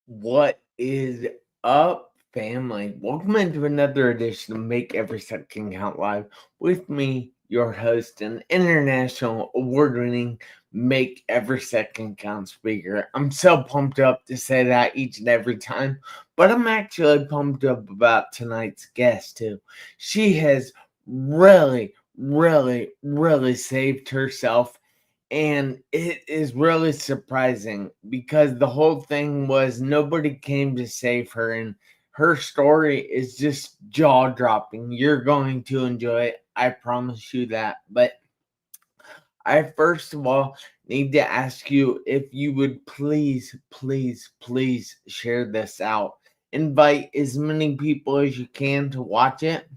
What is up, family? Welcome into another edition of Make Every Second Count Live with me, your host and international award-winning Make Every Second Count speaker. I'm so pumped up to say that each and every time, but I'm actually pumped up about tonight's guest too. She has really saved herself, and it is really surprising because the whole thing was nobody came to save her, and her story is just jaw dropping. You're going to enjoy it. I promise you that. But I first of all need to ask you if you would please share this out. Invite as many people as you can to watch it.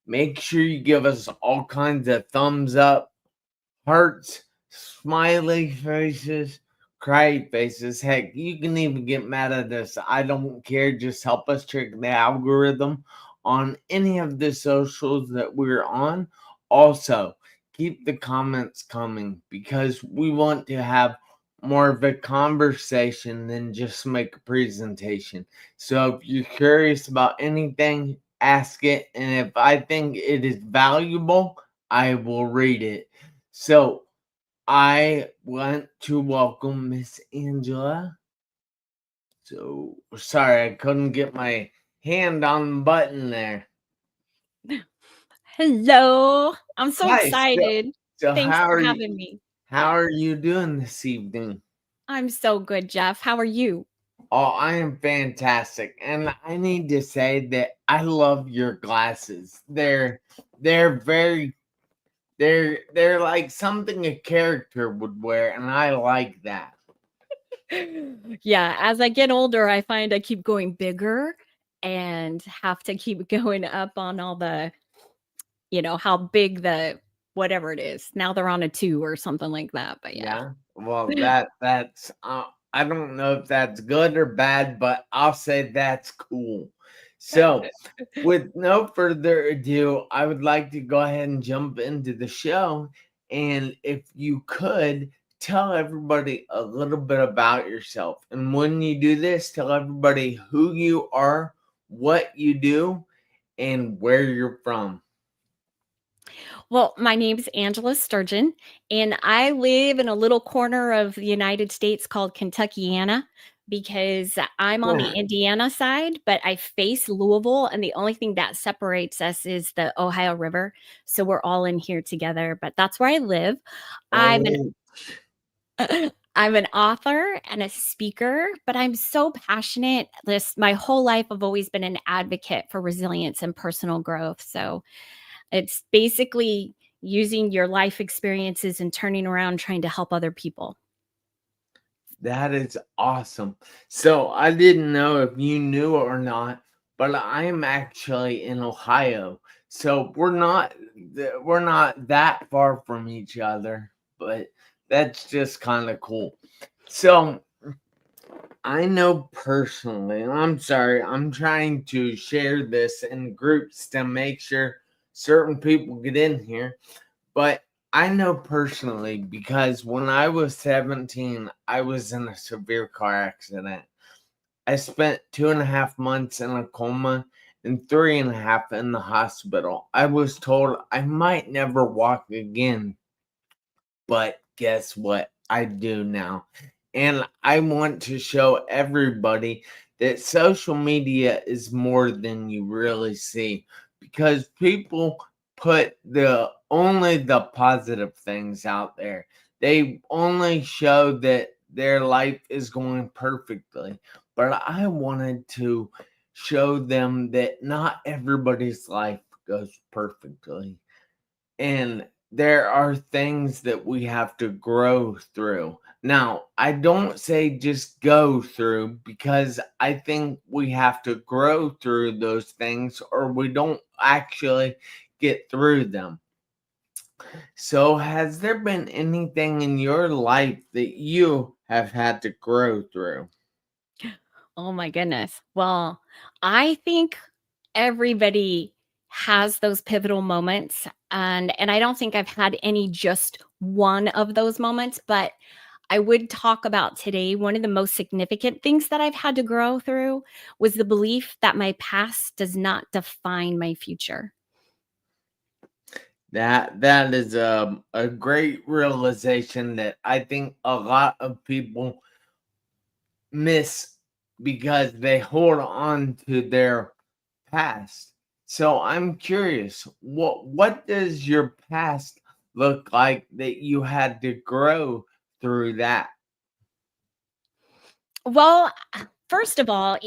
Make sure you give us all kinds of thumbs up, hearts, smiley faces, cry faces. Heck, you can even get mad at us. I don't care. Just help us check the algorithm on any of the socials that we're on. Also, keep the comments coming because we want to have more of a conversation than just make a presentation. So if you're curious about anything, ask it. And if I think it is valuable, I will read it. So I want to welcome Miss Angela. So sorry, I couldn't get my hand on the button there. Hello. I'm so Hi. excited. So Thanks for having me. how are you doing this evening? I'm so good, Jeff. How are you? Oh, I am fantastic, and I need to say that I love your glasses. They're very they're like something a character would wear, and I like that. Yeah, as I get older, I find I keep going bigger and have to keep going up on all the, how big the whatever it is. Now they're on a 2 or something like that, but yeah. Yeah. Well, that's I don't know if that's good or bad, but I'll say that's cool. So, with no further ado, I would like to go ahead and jump into the show. And if you could tell everybody a little bit about yourself. And when you do this, tell everybody who you are, what you do, and where you're from. Well, my name's Angela Sturgeon, and I live in a little corner of the United States called Kentuckiana because I'm on the Indiana side, but I face Louisville, and the only thing that separates us is the Ohio River. So we're all in here together, but that's where I live. I'm an Oh, I'm an author and a speaker, but I'm so passionate. This my whole life I've always been an advocate for resilience and personal growth. So it's basically using your life experiences and turning around trying to help other people. that is awesome. So I didn't know if you knew or not, but I am actually in Ohio. So we're not that far from each other, but that's just kind of cool. So I know personally, and I'm sorry, I'm trying to share this in groups to make sure certain people get in here. But I know personally because when I was 17, I was in a severe car accident. I spent 2.5 months in a coma and 3.5 in the hospital. I was told I might never walk again, but guess what? I do now. And I want to show everybody that social media is more than you really see because people put only the positive things out there. They only show that their life is going perfectly. But I wanted to show them that not everybody's life goes perfectly. And there are things that we have to grow through. Now, I don't say just go through because I think we have to grow through those things or we don't actually get through them. So, has there been anything in your life that you have had to grow through? Oh my goodness. Well, I think everybody has those pivotal moments, and I don't think I've had any just one of those moments, but I would talk about today, one of the most significant things that I've had to grow through was the belief that my past does not define my future. That is a great realization that I think a lot of people miss because they hold on to their past. So I'm curious, what does your past look like that you had to grow through that? Well, first of all,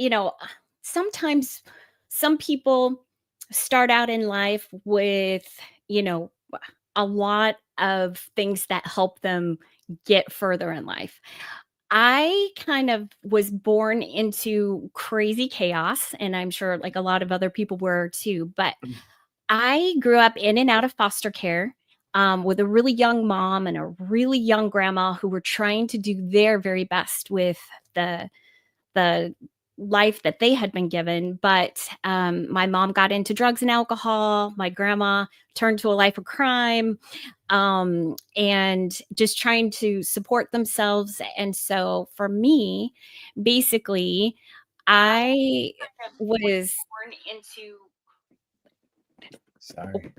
sometimes some people start out in life with, you know, a lot of things that help them get further in life. I kind of was born into crazy chaos, and I'm sure like a lot of other people were too. But I grew up in and out of foster care with a really young mom and a really young grandma who were trying to do their very best with the the life that they had been given. But my mom got into drugs and alcohol. My grandma turned to a life of crime, and just trying to support themselves. And so for me, basically, I was born into. Sorry.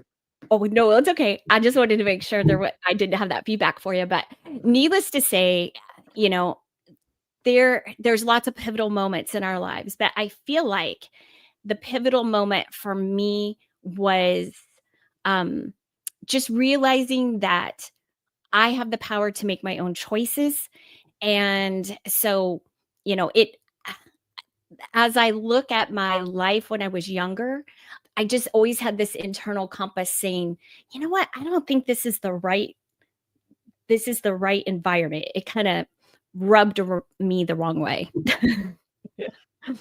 Oh no, it's okay. I just wanted to make sure I didn't have that feedback for you. But needless to say, you know, there's lots of pivotal moments in our lives, but I feel like the pivotal moment for me was um, just realizing that I have the power to make my own choices. And so, it as I look at my life when I was younger, I just always had this internal compass saying, you know what, I don't think this is the right environment. It kind of rubbed me the wrong way.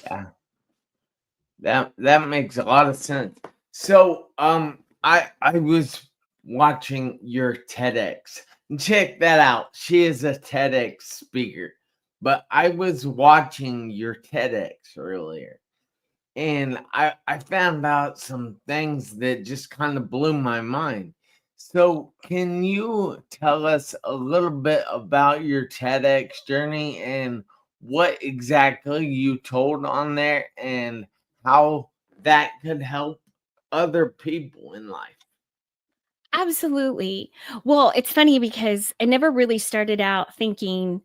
Yeah, that makes a lot of sense. So, I was watching your TEDx. Check that out. She is a TEDx speaker. But I was watching your TEDx earlier, and I found out some things that just kind of blew my mind. So, can you tell us a little bit about your TEDx journey and what exactly you told on there and how that could help other people in life? Absolutely. Well, it's funny because I never really started out thinking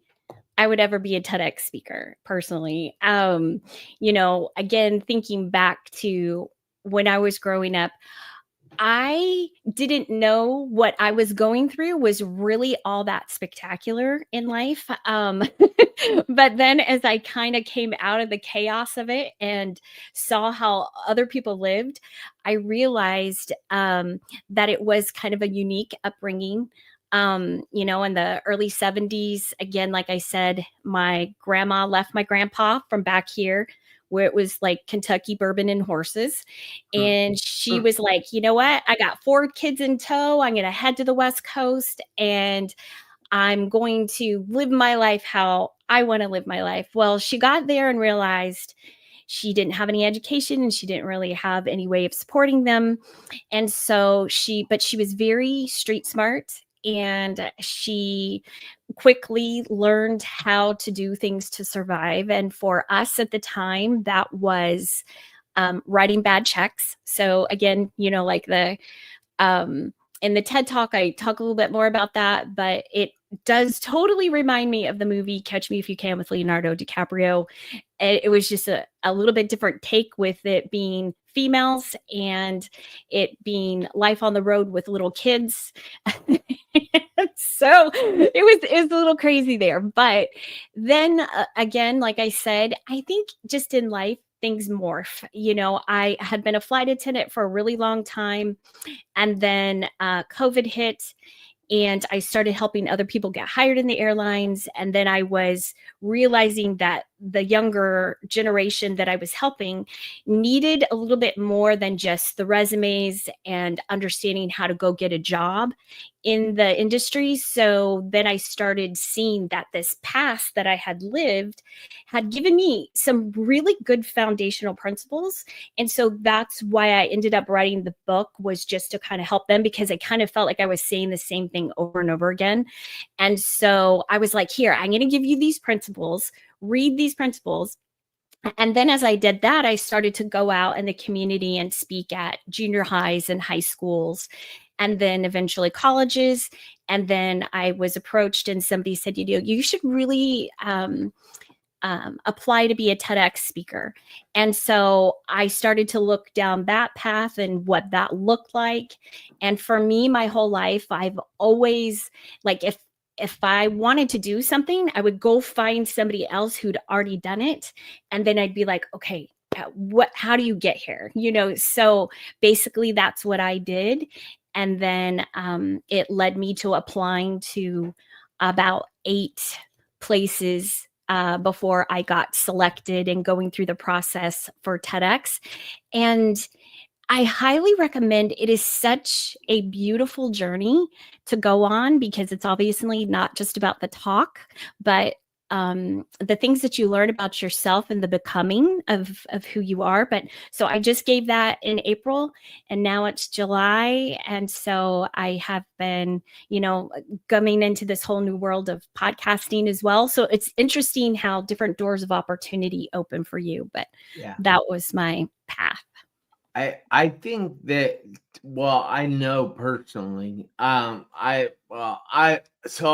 I would ever be a TEDx speaker personally. Again, thinking back to when I was growing up, I didn't know what I was going through was really all that spectacular in life. But then as I kind of came out of the chaos of it and saw how other people lived, I realized that it was kind of a unique upbringing. In the early 70s, again, like I said, my grandma left my grandpa from back here where it was like Kentucky bourbon and horses. Hmm. And she was like, you know what? I got 4 kids in tow. I'm going to head to the West Coast and I'm going to live my life how I want to live my life. Well, she got there and realized she didn't have any education and she didn't really have any way of supporting them. And so but she was very street smart and she quickly learned how to do things to survive. And for us at the time, that was writing bad checks. So again, like um, in the TED Talk, I talk a little bit more about that, but it does totally remind me of the movie Catch Me If You Can with Leonardo DiCaprio. It was just a little bit different take with it being females and it being life on the road with little kids. So it was a little crazy there. But then again, like I said, I think just in life, things morph. I had been a flight attendant for a really long time. And then COVID hit and I started helping other people get hired in the airlines. And then I was realizing that the younger generation that I was helping needed a little bit more than just the resumes and understanding how to go get a job in the industry. So then I started seeing that this past that I had lived had given me some really good foundational principles. And so that's why I ended up writing the book, was just to kind of help them, because I kind of felt like I was saying the same thing over and over again. And so I was like, here, I'm going to give you these principles, read these principles. And then as I did that, I started to go out in the community and speak at junior highs and high schools, and then eventually colleges. And then I was approached and somebody said, you should really apply to be a TEDx speaker. And so I started to look down that path and what that looked like. And for me, my whole life, I've always, like, if I wanted to do something, I would go find somebody else who'd already done it. And then I'd be like, okay, how do you get here? So basically that's what I did. And then it led me to applying to about 8 places before I got selected and going through the process for TEDx. And I highly recommend. It is such a beautiful journey to go on, because it's obviously not just about the talk, but the things that you learn about yourself and the becoming of who you are. But so I just gave that in April, and now it's July. And so I have been, coming into this whole new world of podcasting as well. So it's interesting how different doors of opportunity open for you. But Yeah. that was my path. I think that, well, I know personally, so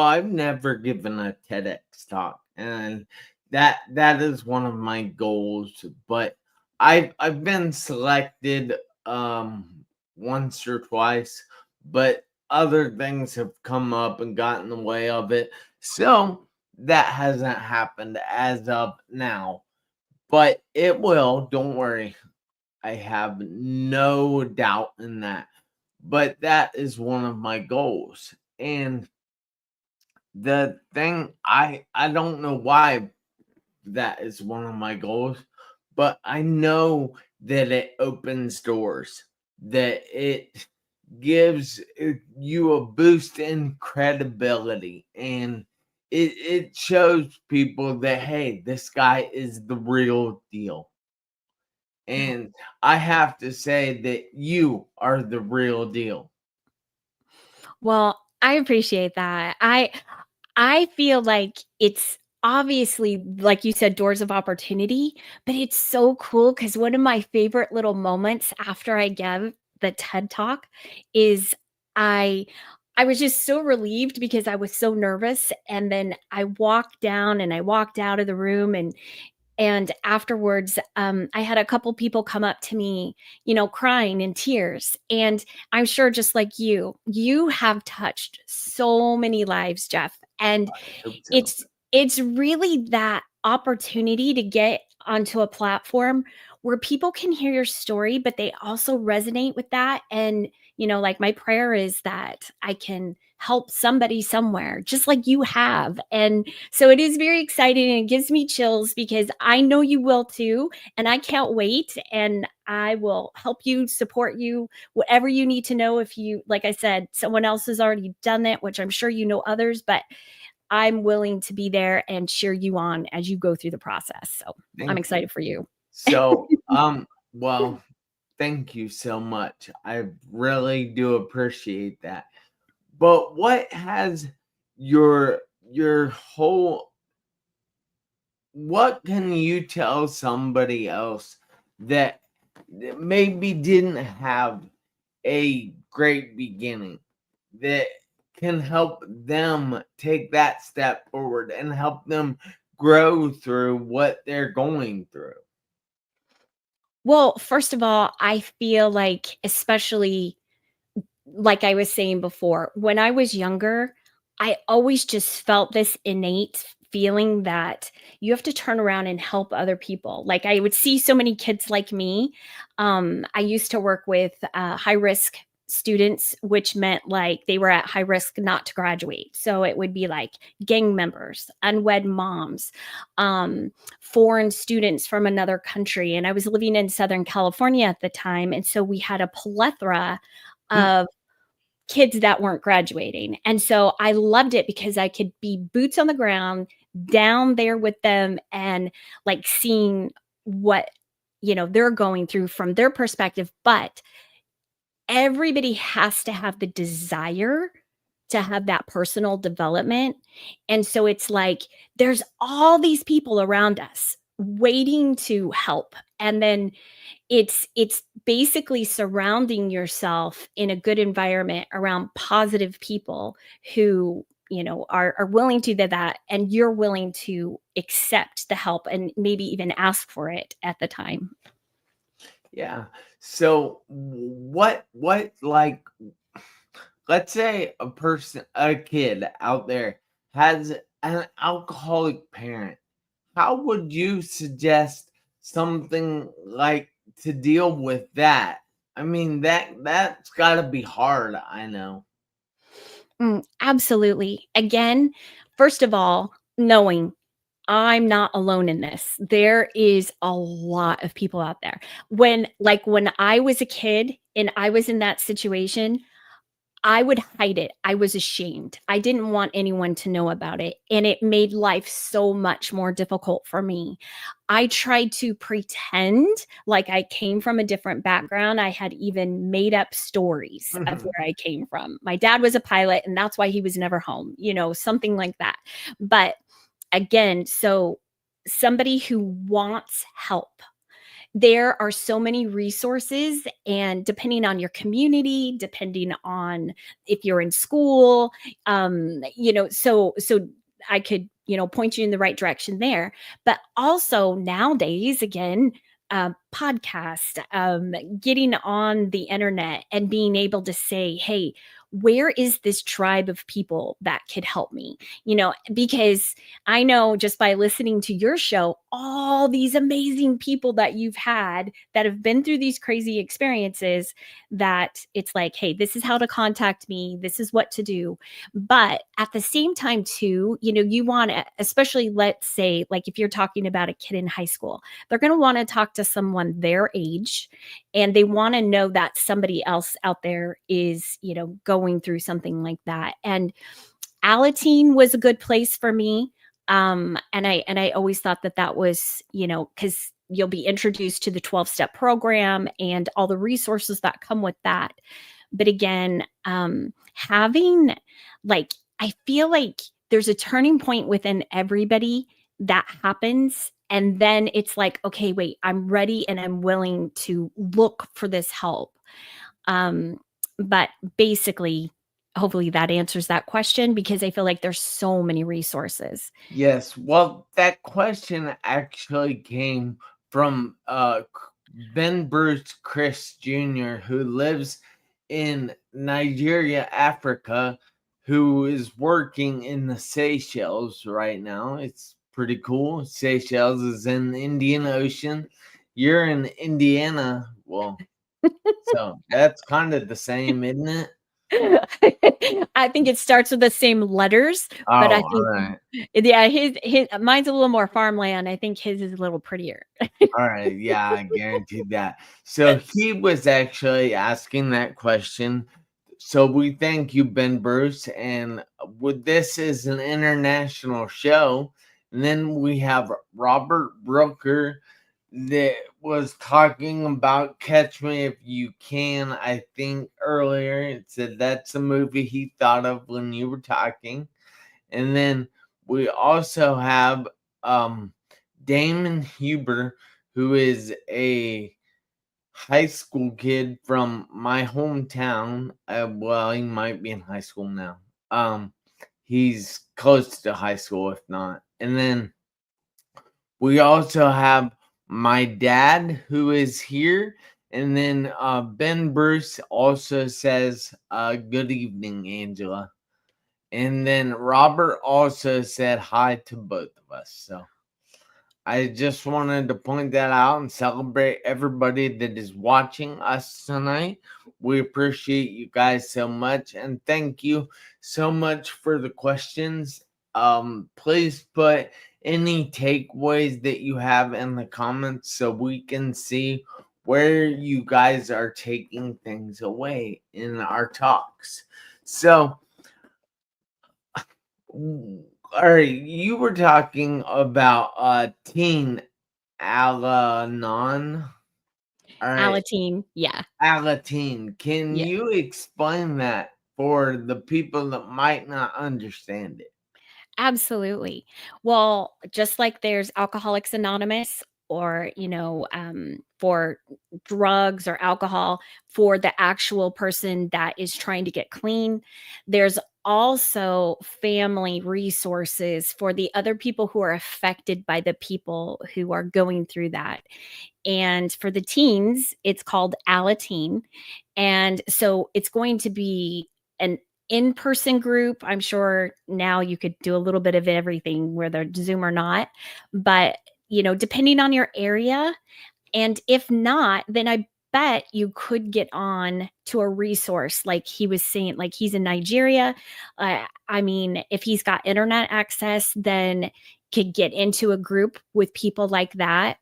I've never given a TEDx talk, and that is one of my goals. But I've been selected once or twice, but other things have come up and gotten in the way of it, so that hasn't happened as of now. But it will. Don't worry. I have no doubt in that. But that is one of my goals. And the thing, I don't know why that is one of my goals, but I know that it opens doors, that it gives you a boost in credibility, and it shows people that, hey, this guy is the real deal. And I have to say that you are the real deal. Well, I appreciate that. I feel like it's obviously, like you said, doors of opportunity, but it's so cool because one of my favorite little moments after I gave the TED Talk is I I was just so relieved because I was so nervous, and then I walked down and I walked out of the room, and afterwards, I had a couple people come up to me, crying in tears. And I'm sure, just like you have touched so many lives, Jeff. And I hope so. it's really that opportunity to get onto a platform where people can hear your story, but they also resonate with that. And, like, my prayer is that I can help somebody somewhere, just like you have. And so it is very exciting, and it gives me chills because I know you will too. And I can't wait. And I will help you, support you, whatever you need to know. If you, like I said, someone else has already done that, which I'm sure you know others, but I'm willing to be there and cheer you on as you go through the process. So I'm Thank you. excited for you. So, well, thank you so much. I really do appreciate that. But what has your whole what can you tell somebody else that maybe didn't have a great beginning, that can help them take that step forward and help them grow through what they're going through? Well, first of all, I feel like, especially like I was saying before, when I was younger, I always just felt this innate feeling that you have to turn around and help other people. Like, I would see so many kids like me. I used to work with high risk students, which meant like they were at high risk not to graduate. So it would be like gang members, unwed moms, foreign students from another country. And I was living in Southern California at the time. And so we had a plethora of kids that weren't graduating. And so I loved it because I could be boots on the ground down there with them and like seeing what, they're going through from their perspective. But everybody has to have the desire to have that personal development. And so it's like there's all these people around us waiting to help. And then it's basically surrounding yourself in a good environment around positive people who are willing to do that, and you're willing to accept the help and maybe even ask for it at the time. Yeah. So what like, let's say a kid out there has an alcoholic parent. How would you suggest something like to deal with that? I mean, that's got to be hard, I know. Absolutely. Again, first of all, knowing I'm not alone in this. There is a lot of people out there. When I was a kid and I was in that situation, I would hide it. I was ashamed. I didn't want anyone to know about it. And it made life so much more difficult for me. I tried to pretend like I came from a different background. I had even made up stories of where I came from. My dad was a pilot, and that's why he was never home, something like that. But again, so somebody who wants help, there are so many resources, and depending on your community, depending on if you're in school, so I could, point you in the right direction there. But also nowadays, again, podcast, getting on the internet and being able to say, hey, where is this tribe of people that could help me? Because I know just by listening to your show, all these amazing people that you've had that have been through these crazy experiences, that it's like, hey, this is how to contact me. This is what to do. But at the same time, too, you want to, especially let's say, like if you're talking about a kid in high school, they're going to want to talk to someone their age, and they want to know that somebody else out there is, going through something like that. And Alateen was a good place for me. And I always thought that was, because you'll be introduced to the 12-step program and all the resources that come with that. But again, having I feel like there's a turning point within everybody that happens. And then it's like, okay, wait, I'm ready and I'm willing to look for this help. But basically, hopefully that answers that question, because I feel like there's so many resources. Yes. Well, that question actually came from Ben Bruce Chris Jr., who lives in Nigeria, Africa, who is working in the Seychelles right now. It's pretty cool. Seychelles is in the Indian Ocean. You're in Indiana. Well, so that's kind of the same, isn't it? I think it starts with the same letters, but I Oh, all think, right. yeah, his mine's a little more farmland. I think his is a little prettier. All right. Yeah, I guaranteed that. So he was actually asking that question. So we thank you, Ben Bruce. And this is an international show. And then we have Robert Brooker that was talking about Catch Me If You Can, I think earlier. It said that's a movie he thought of when you were talking. And then we also have Damon Huber, who is a high school kid from my hometown. Well, he might be in high school now. He's close to high school, if not. And then we also have my dad, who is here. And then Ben Bruce also says, good evening, Angela. And then Robert also said hi to both of us. So I just wanted to point that out and celebrate everybody that is watching us tonight. We appreciate you guys so much, and thank you so much for the questions. Please put any takeaways that you have in the comments so we can see where you guys are taking things away in our talks. So, all right, you were talking about teen Alanon. All right, Alateen, yeah. Alateen. Can Yeah. you explain that for the people that might not understand it? Absolutely. Well, just like there's Alcoholics Anonymous or, for drugs or alcohol for the actual person that is trying to get clean, there's also family resources for the other people who are affected by the people who are going through that. And for the teens, it's called Alateen. And so it's going to be an in-person group. I'm sure now you could do a little bit of everything, whether Zoom or not. But, depending on your area, and if not, then I bet you could get on to a resource like he was saying, like he's in Nigeria. I mean, if he's got internet access, then could get into a group with people like that.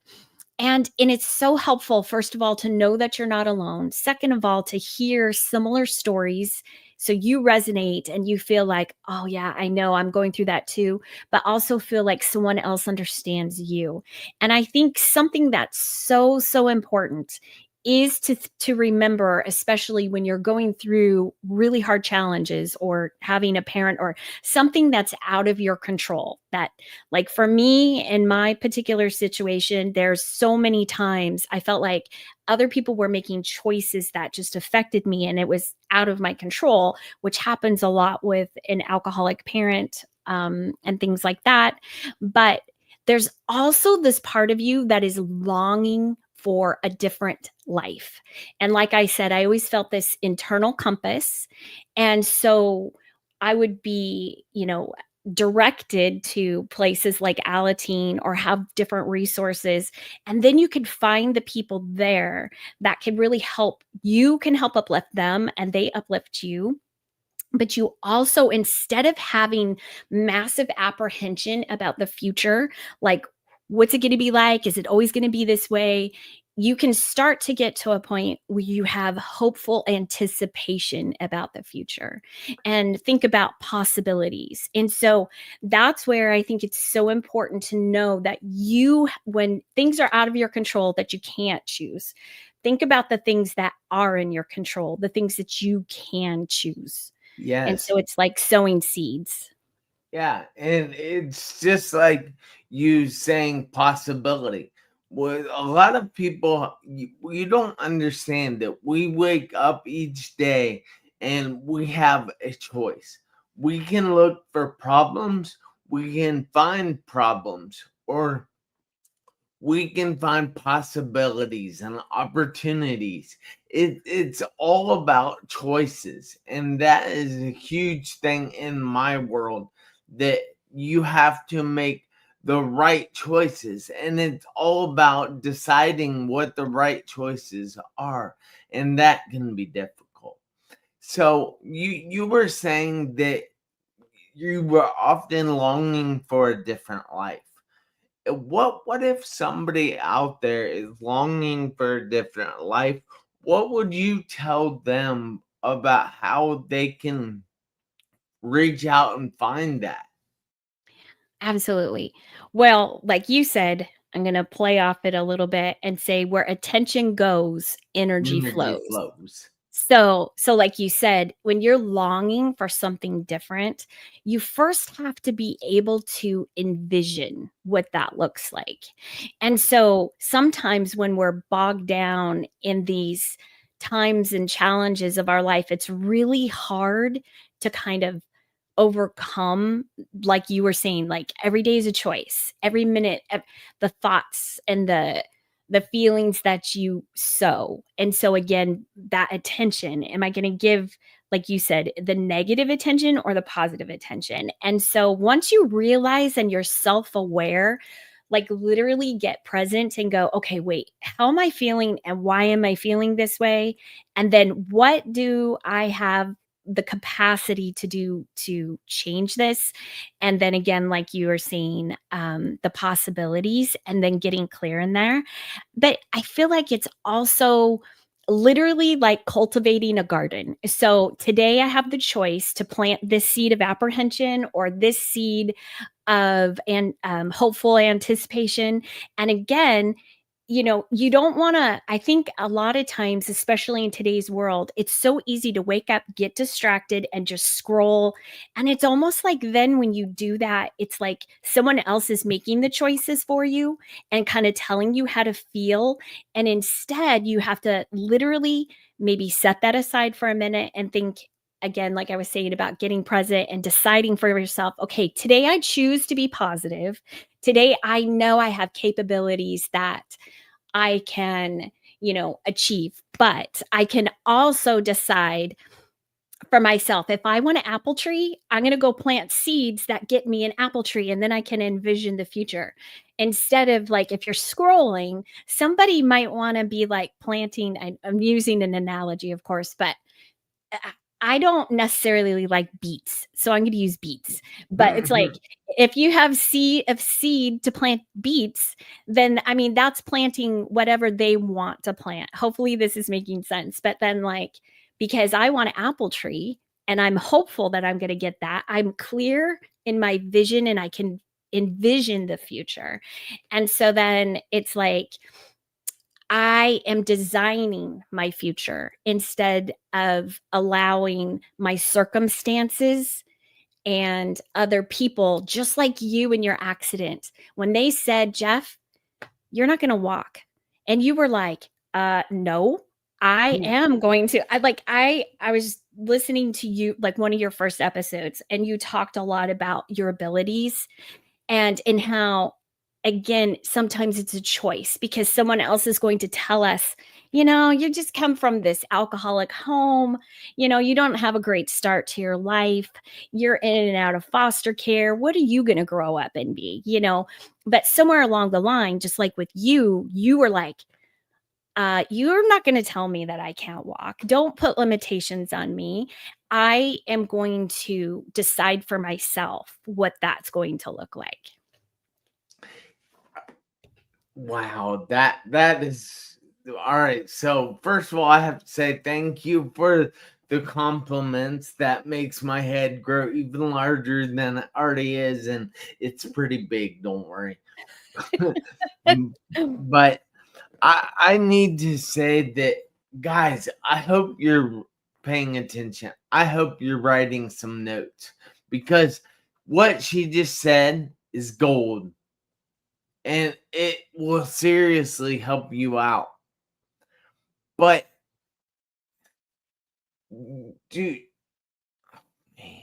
And it's so helpful, first of all, to know that you're not alone. Second of all, to hear similar stories so you resonate and you feel like, oh yeah, I know I'm going through that too, but also feel like someone else understands you. And I think something that's so important is to remember, especially when you're going through really hard challenges or having a parent or something that's out of your control. That, like for me in my particular situation, there's so many times I felt like other people were making choices that just affected me and it was out of my control, which happens a lot with an alcoholic parent, and things like that. But there's also this part of you that is longing for a different life. And like I said, I always felt this internal compass. And so I would be, directed to places like Alateen or have different resources. And then you could find the people there that can really help. You can help uplift them and they uplift you. But you also, instead of having massive apprehension about the future, like, what's it going to be like? Is it always going to be this way? You can start to get to a point where you have hopeful anticipation about the future and think about possibilities. And so that's where I think it's so important to know that when things are out of your control that you can't choose, think about the things that are in your control, the things that you can choose. And Yes. so it's like sowing seeds. Yeah, and it's just like you saying possibility. With a lot of people, you don't understand that we wake up each day and we have a choice. We can look for problems, we can find problems, or we can find possibilities and opportunities. It's all about choices. And that is a huge thing in my world, that you have to make the right choices. And it's all about deciding what the right choices are. And that can be difficult. So you were saying that you were often longing for a different life. What if somebody out there is longing for a different life? What would you tell them about how they can reach out and find that? Absolutely. Well, like you said, I'm going to play off it a little bit and say where attention goes, energy Energy flows. flows. So like you said, when you're longing for something different, you first have to be able to envision what that looks like. And so sometimes when we're bogged down in these times and challenges of our life, it's really hard to kind of overcome, like you were saying, like every day is a choice, every minute, the thoughts and the feelings that you sow. And so again, that attention, am I going to give, like you said, the negative attention or the positive attention? And so once you realize and you're self-aware, like literally get present and go, okay, wait, how am I feeling and why am I feeling this way? And then what do I have the capacity to do to change this? And then again, like you were saying, the possibilities and then getting clear in there. But I feel like it's also literally like cultivating a garden. So today I have the choice to plant this seed of apprehension or this seed of and hopeful anticipation. And again, you don't want to, I think a lot of times, especially in today's world, it's so easy to wake up, get distracted, and just scroll. And it's almost like then when you do that, it's like someone else is making the choices for you and kind of telling you how to feel. And instead, you have to literally maybe set that aside for a minute and think, again, like I was saying about getting present and deciding for yourself, okay, today I choose to be positive. Today I know I have capabilities that I can, achieve, but I can also decide for myself. If I want an apple tree, I'm going to go plant seeds that get me an apple tree and then I can envision the future. Instead of like, if you're scrolling, somebody might want to be like planting, I'm using an analogy, of course, but I don't necessarily like beets, so I'm going to use beets. But it's like if you have seed to plant beets, then I mean that's planting whatever they want to plant. Hopefully this is making sense. But then like because I want an apple tree and I'm hopeful that I'm going to get that, I'm clear in my vision and I can envision the future. And so then it's like I am designing my future instead of allowing my circumstances and other people, just like you in your accident, when they said, Jeff, you're not going to walk. And you were like, no, I am going to. I was listening to you, like one of your first episodes, and you talked a lot about your abilities and in how again sometimes it's a choice because someone else is going to tell us, you just come from this alcoholic home, you don't have a great start to your life, you're in and out of foster care, what are you going to grow up and be, but somewhere along the line, just like with you were like, you're not going to tell me that I can't walk. Don't put limitations on me. I am going to decide for myself what that's going to look like. Wow, that is all right. So first of all, I have to say thank you for the compliments. That makes my head grow even larger than it already is, and it's pretty big. Don't worry. But I need to say that, guys, I hope you're paying attention. I hope you're writing some notes because what she just said is gold. And it will seriously help you out. But, dude, man,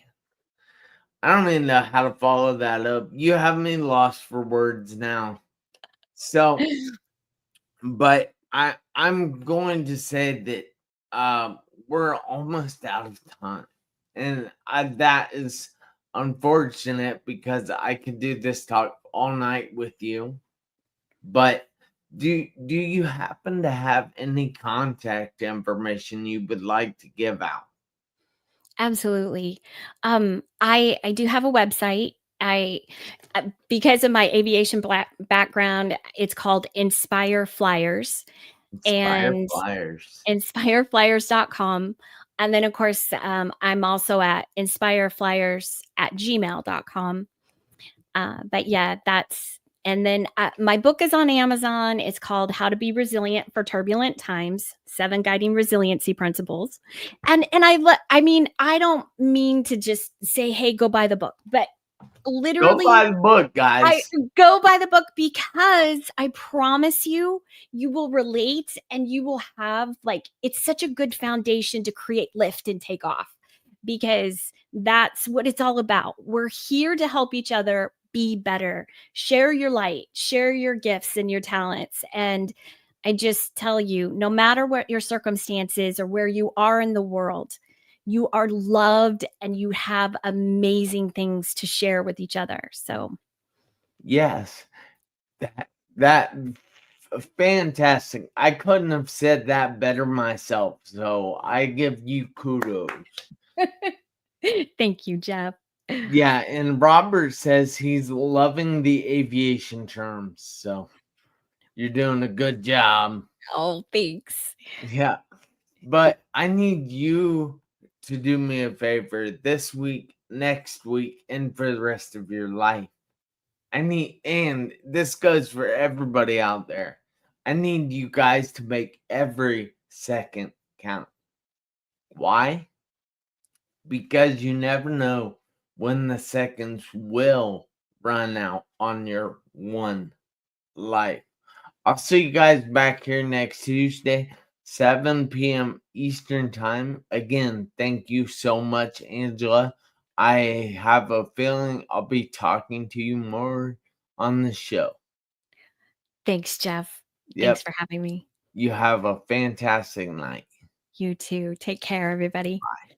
I don't even know how to follow that up. You have me lost for words now. So, but I'm going to say that we're almost out of time, and that is unfortunate because I could do this talk all night with you. But do you happen to have any contact information you would like to give out? Absolutely. I do have a website. Because of my aviation background, it's called Inspire Flyers Inspire and Flyers. inspireflyers.com. And then, of course, I'm also at inspireflyers@gmail.com. But yeah, and then my book is on Amazon. It's called How to Be Resilient for Turbulent Times: 7 Guiding Resiliency Principles. And I mean, I don't mean to just say, hey, go buy the book, but Go literally buy the book, I guys. go buy the book because I promise you, you will relate and you will have like, it's such a good foundation to create lift and take off because that's what it's all about. We're here to help each other be better, share your light, share your gifts and your talents. And I just tell you, no matter what your circumstances or where you are in the world, you are loved and you have amazing things to share with each other. So Yes. that fantastic. I couldn't have said that better myself. So I give you kudos. Thank you, Jeff. Yeah, and Robert says he's loving the aviation terms. So you're doing a good job. Oh, thanks. Yeah. But I need you to do me a favor this week, next week, and for the rest of your life. And this goes for everybody out there. I need you guys to make every second count. Why? Because you never know when the seconds will run out on your one life. I'll see you guys back here next Tuesday, 7 p.m. Eastern Time. Again, thank you so much, Angela. I have a feeling I'll be talking to you more on the show. Thanks, Jeff. Thanks Yep. for having me. You have a fantastic night. You too. Take care, everybody. Bye.